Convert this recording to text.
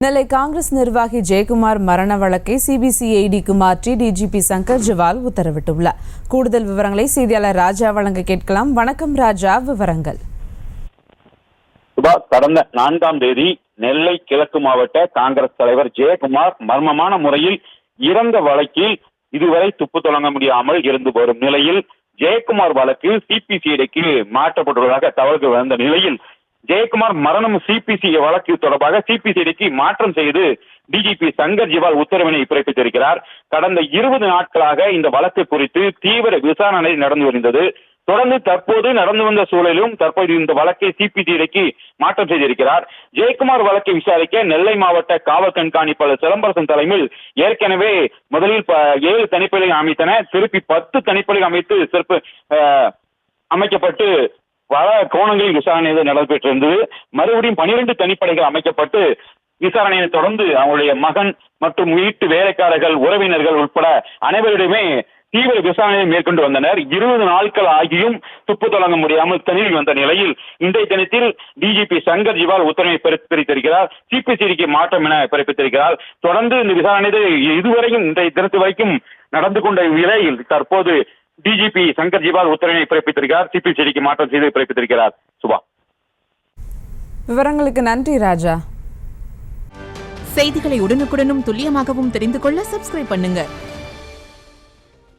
நெல்லை காங்கிரஸ் நிர்வாகி ஜெயக்குமார் மரண வழக்கை சிபிசிஐடிக்கு மாற்றி டிஜிபி சங்கர் ஜிவால் உத்தரவிட்டுள்ளார். கூடுதல் விவரங்களை செய்தியாளர் ராஜா வழங்க கேட்கலாம். வணக்கம் ராஜா, விவரங்கள். கடந்த 4ஆம் தேதி நெல்லை கிழக்கு மாவட்ட காங்கிரஸ் தலைவர் ஜெயக்குமார் மர்மமான முறையில் இறந்த வழக்கில் இதுவரை துப்பு தொடங்க முடியாமல் இருந்து வரும் நிலையில் ஜெயக்குமார் வழக்கு சிபிசிஐடிக்கு மாற்றப்பட்டுள்ளதாக தகவல்கள் வந்த நிலையில் ஜெயக்குமார் மரணம் சிபிசிஐடி வழக்கு தொடர்பாக சிபிசிஐடிக்கு மாற்றம் செய்து டிஜிபி சங்கர் ஜிவால் உத்தரவினை பிறப்பித்திருக்கிறார். கடந்த 20 நாட்களாக இந்த வழக்கு குறித்து தீவிர விசாரணை நடந்து வருகிறது. தொடர்ந்து தற்போது நடந்து வந்த சூழலிலும் தற்போது இந்த வழக்கை சிபிசிஐடிக்கு மாற்றம் செய்திருக்கிறார். ஜெயக்குமார் வழக்கை விசாரிக்க நெல்லை மாவட்ட காவல் கண்காணிப்பாளர் சிலம்பரசன் தலைமையில் ஏற்கனவே முதலில் 7 தனிப்படைகள் அமைத்தன. திருப்பி 10 தனிப்படைகள் அமைத்து சிறப்பு அமைக்கப்பட்டு பல கோணங்களில் விசாரணை நடைபெற்றிருந்தது. மறுபடியும் 12 தனிப்படைகள் அமைக்கப்பட்டு விசாரணையை தொடர்ந்து அவருடைய மகன் மற்றும் வீட்டு வேலைக்காரர்கள், உறவினர்கள் உட்பட அனைவரிடமே தீவிர விசாரணையை மேற்கொண்டு வந்தனர். 20 நாட்கள் ஆகியும் துப்பு தொடங்க முடியாமல் தனியில் வந்த நிலையில் இன்றைய தினத்தில் டிஜிபி சங்கர் ஜிவால் உத்தரவை பிறப்பித்திருக்கிறார். சிபிசிஐடிக்கு மாற்றம் என பிறப்பித்திருக்கிறார். தொடர்ந்து இந்த விசாரணை இதுவரையும் இன்றைய தினத்து வரைக்கும் நடந்து கொண்ட நிலையில் தற்போது டிஜிபி சங்கர் ஜிவால் உத்தரவினை பிறப்பித்திருக்கிறார். சிபிசிஐடிக்கு மாற்றம் செய்து பிறப்பித்திருக்கிறார். சுபா, விவரங்களுக்கு நன்றி ராஜா. செய்திகளை உடனுக்குடனும் துல்லியமாகவும் தெரிந்து கொள்ள சப்ஸ்கிரைப் பண்ணுங்க.